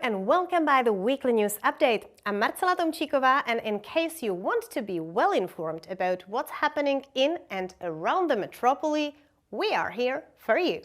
and welcome by the weekly news update. I'm Marcela Tomčíková, and in case you want to be well informed about what's happening in and around the metropolis, we are here for you.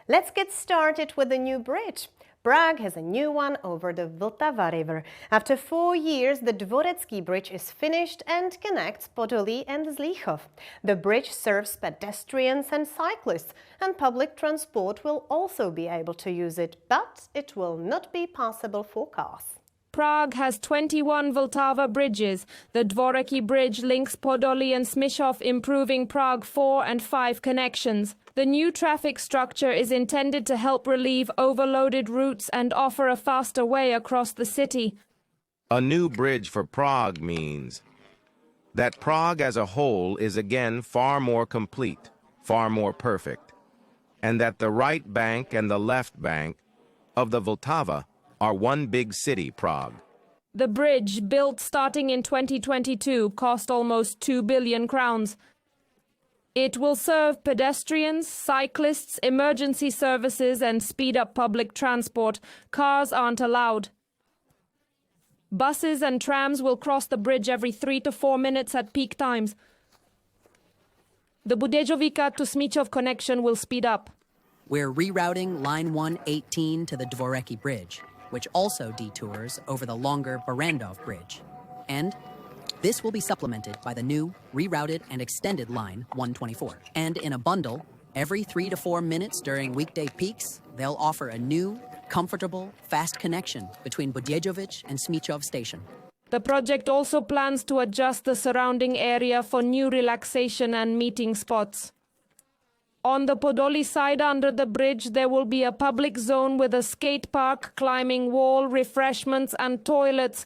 Let's get started with the new bridge. Prague has a new one over the Vltava River. After 4 years, the Dvorecký Bridge is finished and connects Podolí and Zlíchov. The bridge serves pedestrians and cyclists, and public transport will also be able to use it, but it will not be passable for cars. Prague has 21 Vltava bridges. The Dvorecký Bridge links Podolí and Smíchov, improving Prague 4 and 5 connections. The new traffic structure is intended to help relieve overloaded routes and offer a faster way across the city. A new bridge for Prague means that Prague as a whole is again far more complete, far more perfect, and that the right bank and the left bank of the Vltava are one big city, Prague. The bridge, built starting in 2022, cost almost 2 billion crowns. It will serve pedestrians, cyclists, emergency services, and speed up public transport. Cars aren't allowed. Buses and trams will cross the bridge every 3 to 4 minutes at peak times. The Budějovica to Smíchov connection will speed up. We're rerouting Line 118 to the Dvorecký Bridge, which also detours over the longer Barandov Bridge. And this will be supplemented by the new, rerouted and extended Line 124. And in a bundle, every 3 to 4 minutes during weekday peaks, they'll offer a new, comfortable, fast connection between Budějovic and Smíchov station. The project also plans to adjust the surrounding area for new relaxation and meeting spots. On the Podolí side under the bridge, there will be a public zone with a skate park, climbing wall, refreshments and toilets,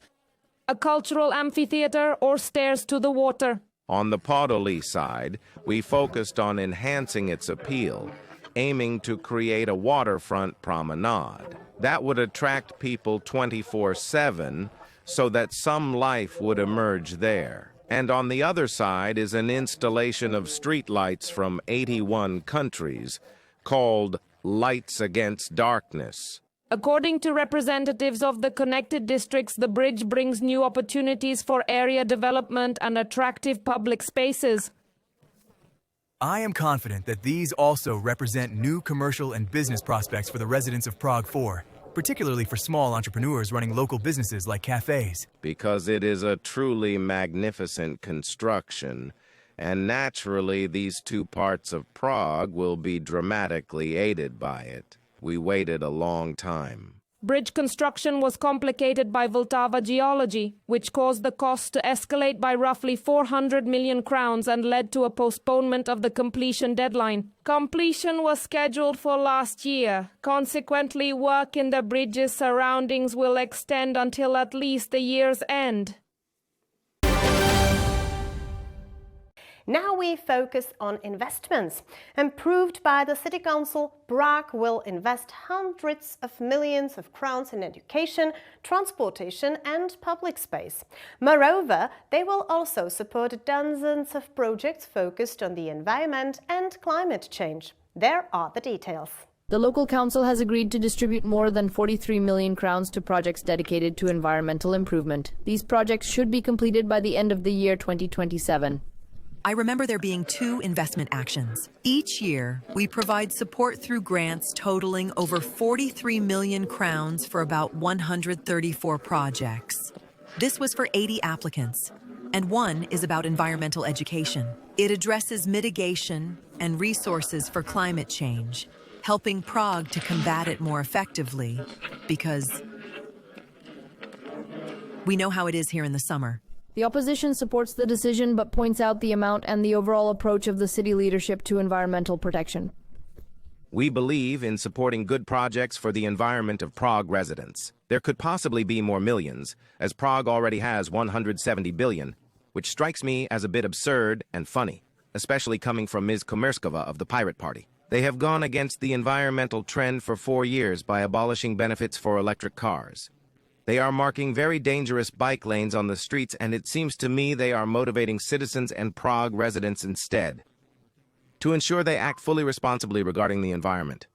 a cultural amphitheater or stairs to the water. On the Podolí side, we focused on enhancing its appeal, aiming to create a waterfront promenade that would attract people 24/7 so that some life would emerge there. And on the other side is an installation of streetlights from 81 countries called Lights Against Darkness. According to representatives of the connected districts, the bridge brings new opportunities for area development and attractive public spaces. I am confident that these also represent new commercial and business prospects for the residents of Prague 4, particularly for small entrepreneurs running local businesses like cafes. Because it is a truly magnificent construction, and naturally these two parts of Prague will be dramatically aided by it. We waited a long time. Bridge construction was complicated by Vltava geology, which caused the cost to escalate by roughly 400 million crowns and led to a postponement of the completion deadline. Completion was scheduled for last year. Consequently, work in the bridge's surroundings will extend until at least the year's end. Now we focus on investments. Approved by the City Council, Prague will invest hundreds of millions of crowns in education, transportation and public space. Moreover, they will also support dozens of projects focused on the environment and climate change. There are the details. The local council has agreed to distribute more than 43 million crowns to projects dedicated to environmental improvement. These projects should be completed by the end of the year 2027. I remember there being 2 investment actions. Each year, we provide support through grants totaling over 43 million crowns for about 134 projects. This was for 80 applicants, and one is about environmental education. It addresses mitigation and resources for climate change, helping Prague to combat it more effectively, because we know how it is here in the summer. The opposition supports the decision but points out the amount and the overall approach of the city leadership to environmental protection. We believe in supporting good projects for the environment of Prague residents. There could possibly be more millions, as Prague already has 170 billion, which strikes me as a bit absurd and funny, especially coming from Ms. Komerskova of the Pirate Party. They have gone against the environmental trend for 4 years by abolishing benefits for electric cars. They are marking very dangerous bike lanes on the streets, and it seems to me they are motivating citizens and Prague residents instead, to ensure they act fully responsibly regarding the environment.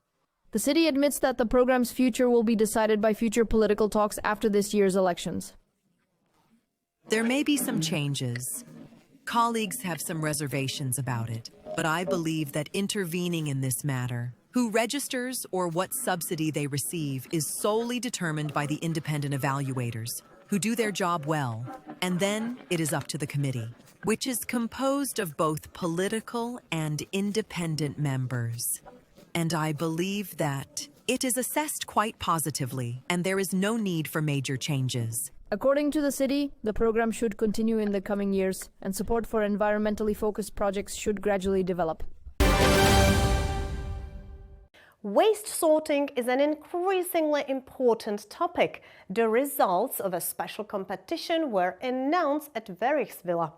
The city admits that the program's future will be decided by future political talks after this year's elections. There may be some changes. Colleagues have some reservations about it, but I believe that intervening in this matter, who registers or what subsidy they receive, is solely determined by the independent evaluators, who do their job well, and then it is up to the committee, which is composed of both political and independent members. And I believe that it is assessed quite positively, and there is no need for major changes. According to the city, the program should continue in the coming years, and support for environmentally focused projects should gradually develop. Waste sorting is an increasingly important topic. The results of a special competition were announced at Verichsvilla.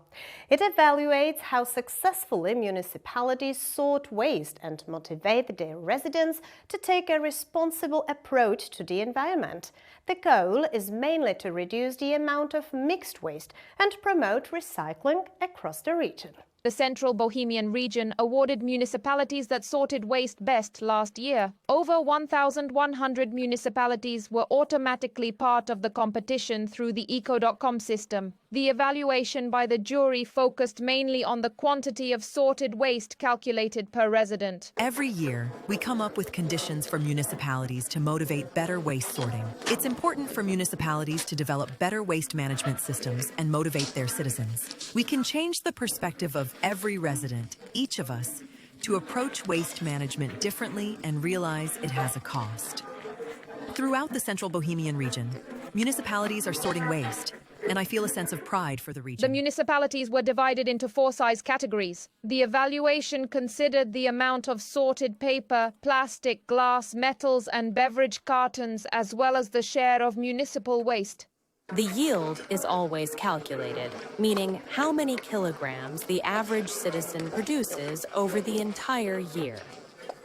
It evaluates how successfully municipalities sort waste and motivate their residents to take a responsible approach to the environment. The goal is mainly to reduce the amount of mixed waste and promote recycling across the region. The Central Bohemian region awarded municipalities that sorted waste best last year. Over 1,100 municipalities were automatically part of the competition through the eco.com system. The evaluation by the jury focused mainly on the quantity of sorted waste calculated per resident. Every year, we come up with conditions for municipalities to motivate better waste sorting. It's important for municipalities to develop better waste management systems and motivate their citizens. We can change the perspective of every resident, each of us, to approach waste management differently and realize it has a cost. Throughout the Central Bohemian region, municipalities are sorting waste, and I feel a sense of pride for the region. The municipalities were divided into 4 size categories. The evaluation considered the amount of sorted paper, plastic, glass, metals and beverage cartons, as well as the share of municipal waste. The yield is always calculated, meaning how many kilograms the average citizen produces over the entire year.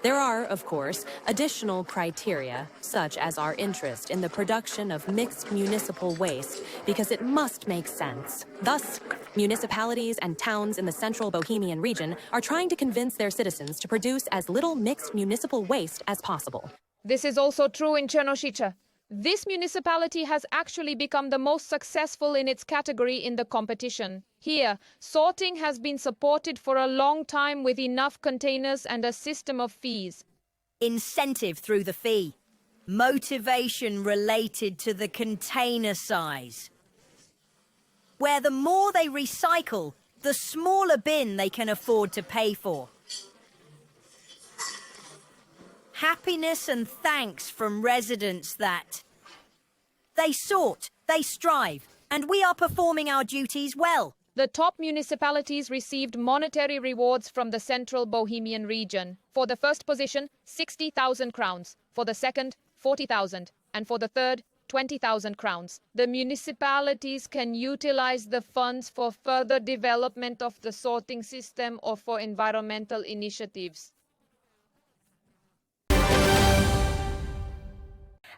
There are, of course, additional criteria, such as our interest in the production of mixed municipal waste, because it must make sense. Thus, municipalities and towns in the Central Bohemian region are trying to convince their citizens to produce as little mixed municipal waste as possible. This is also true in Černošice. This municipality has actually become the most successful in its category in the competition. Here, sorting has been supported for a long time with enough containers and a system of fees. Incentive through the fee. Motivation related to the container size. Where the more they recycle, the smaller bin they can afford to pay for. Happiness and thanks from residents that they sort, they strive, and we are performing our duties well. The top municipalities received monetary rewards from the Central Bohemian region. For the first position, 60,000 crowns. For the second, 40,000. And for the third, 20,000 crowns. The municipalities can utilize the funds for further development of the sorting system or for environmental initiatives.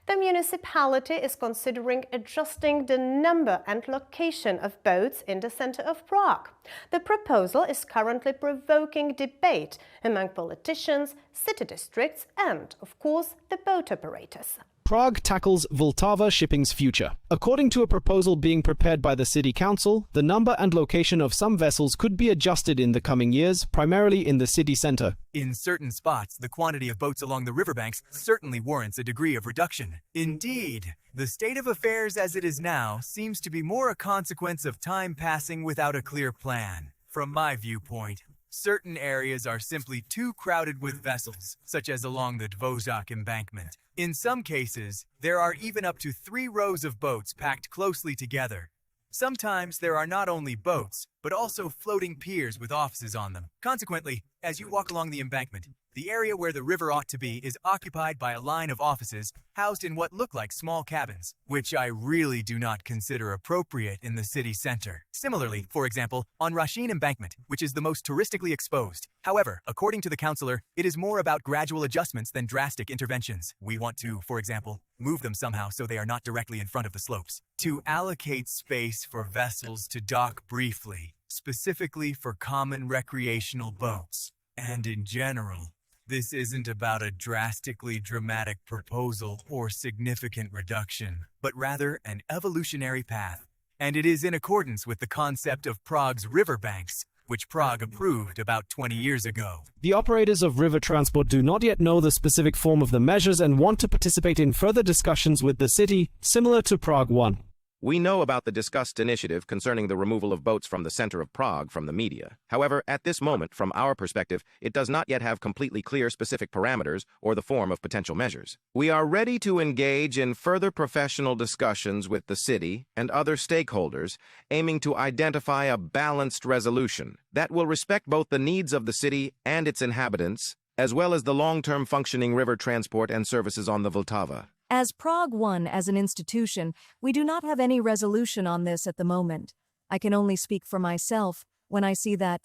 The municipality is considering adjusting the number and location of boats in the center of Prague. The proposal is currently provoking debate among politicians, city districts and, of course, the boat operators. Prague tackles Vltava shipping's future. According to a proposal being prepared by the city council, the number and location of some vessels could be adjusted in the coming years, primarily in the city center. In certain spots, the quantity of boats along the riverbanks certainly warrants a degree of reduction. Indeed, the state of affairs as it is now seems to be more a consequence of time passing without a clear plan. From my viewpoint, certain areas are simply too crowded with vessels, such as along the Dvořák embankment. In some cases, there are even up to 3 rows of boats packed closely together. Sometimes there are not only boats, but also floating piers with offices on them. Consequently, as you walk along the embankment, the area where the river ought to be is occupied by a line of offices housed in what look like small cabins, which I really do not consider appropriate in the city center. Similarly, for example, on Rashin Embankment, which is the most touristically exposed. However, according to the councillor, it is more about gradual adjustments than drastic interventions. We want to, for example, move them somehow so they are not directly in front of the slopes. To allocate space for vessels to dock briefly, specifically for common recreational boats. And in general, This isn't about a drastically dramatic proposal or significant reduction, but rather an evolutionary path. And it is in accordance with the concept of Prague's riverbanks, which Prague approved about 20 years ago. The operators of river transport do not yet know the specific form of the measures and want to participate in further discussions with the city, similar to Prague 1. We know about the discussed initiative concerning the removal of boats from the center of Prague from the media. However, at this moment, from our perspective, it does not yet have completely clear specific parameters or the form of potential measures. We are ready to engage in further professional discussions with the city and other stakeholders, aiming to identify a balanced resolution that will respect both the needs of the city and its inhabitants, as well as the long-term functioning river transport and services on the Vltava. As Prague 1 as an institution, we do not have any resolution on this at the moment. I can only speak for myself when I see that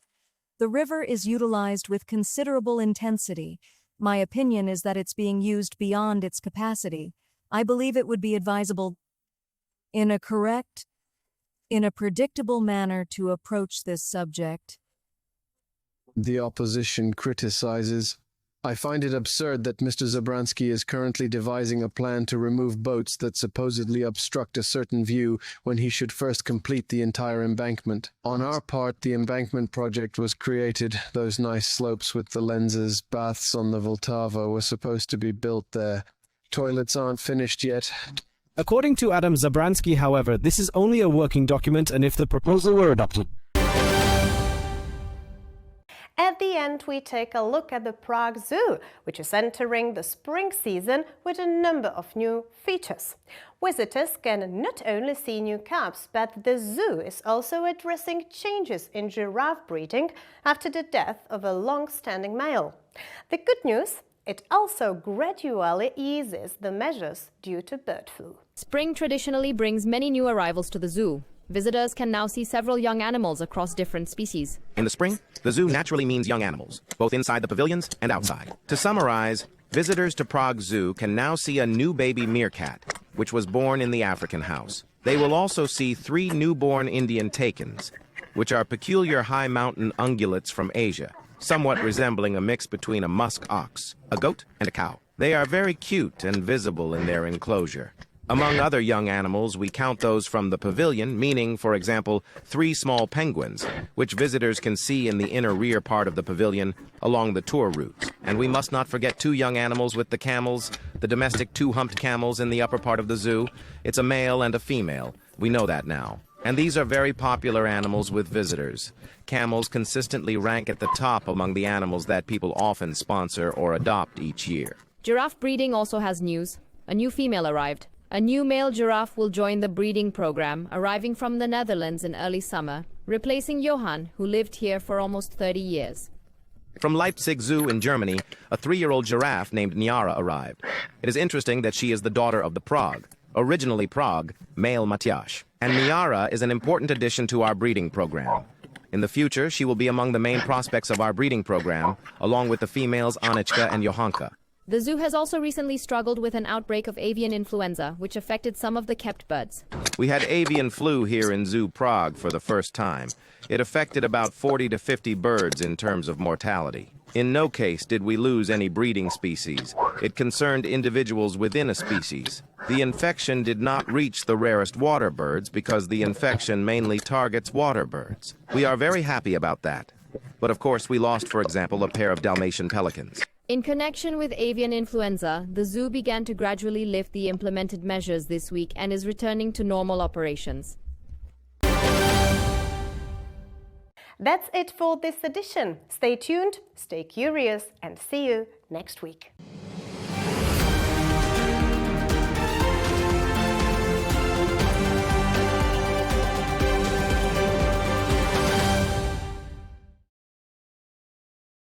the river is utilized with considerable intensity. My opinion is that it's being used beyond its capacity. I believe it would be advisable in a predictable manner to approach this subject. The opposition criticizes. I find it absurd that Mr. Zabransky is currently devising a plan to remove boats that supposedly obstruct a certain view when he should first complete the entire embankment. On our part, the embankment project was created. Those nice slopes with the lenses, baths on the Vltava were supposed to be built there. Toilets aren't finished yet. According to Adam Zabransky, however, this is only a working document, and if the proposal were adopted. At the end, we take a look at the Prague Zoo, which is entering the spring season with a number of new features. Visitors can not only see new cubs, but the zoo is also addressing changes in giraffe breeding after the death of a long-standing male. The good news? It also gradually eases the measures due to bird flu. Spring traditionally brings many new arrivals to the zoo. Visitors can now see several young animals across different species. In the spring, the zoo naturally means young animals, both inside the pavilions and outside. To summarize, visitors to Prague Zoo can now see a new baby meerkat, which was born in the African house. They will also see 3 newborn Indian takins, which are peculiar high mountain ungulates from Asia, somewhat resembling a mix between a musk ox, a goat, and a cow. They are very cute and visible in their enclosure. Among other young animals, we count those from the pavilion, meaning, for example, 3 small penguins, which visitors can see in the inner rear part of the pavilion along the tour routes. And we must not forget 2 young animals with the camels, the domestic 2-humped camels in the upper part of the zoo. It's a male and a female. We know that now. And these are very popular animals with visitors. Camels consistently rank at the top among the animals that people often sponsor or adopt each year. Giraffe breeding also has news. A new female arrived. A new male giraffe will join the breeding program, arriving from the Netherlands in early summer, replacing Johann, who lived here for almost 30 years. From Leipzig Zoo in Germany, a 3-year-old giraffe named Niara arrived. It is interesting that she is the daughter of the Prague, originally Prague, male Matyáš. And Niara is an important addition to our breeding program. In the future, she will be among the main prospects of our breeding program, along with the females Anička and Johanka. The zoo has also recently struggled with an outbreak of avian influenza, which affected some of the kept birds. We had avian flu here in Zoo Prague for the first time. It affected about 40 to 50 birds in terms of mortality. In no case did we lose any breeding species. It concerned individuals within a species. The infection did not reach the rarest water birds because the infection mainly targets water birds. We are very happy about that. But of course we lost, for example, a pair of Dalmatian pelicans. In connection with avian influenza, the zoo began to gradually lift the implemented measures this week and is returning to normal operations. That's it for this edition. Stay tuned, stay curious, and see you next week.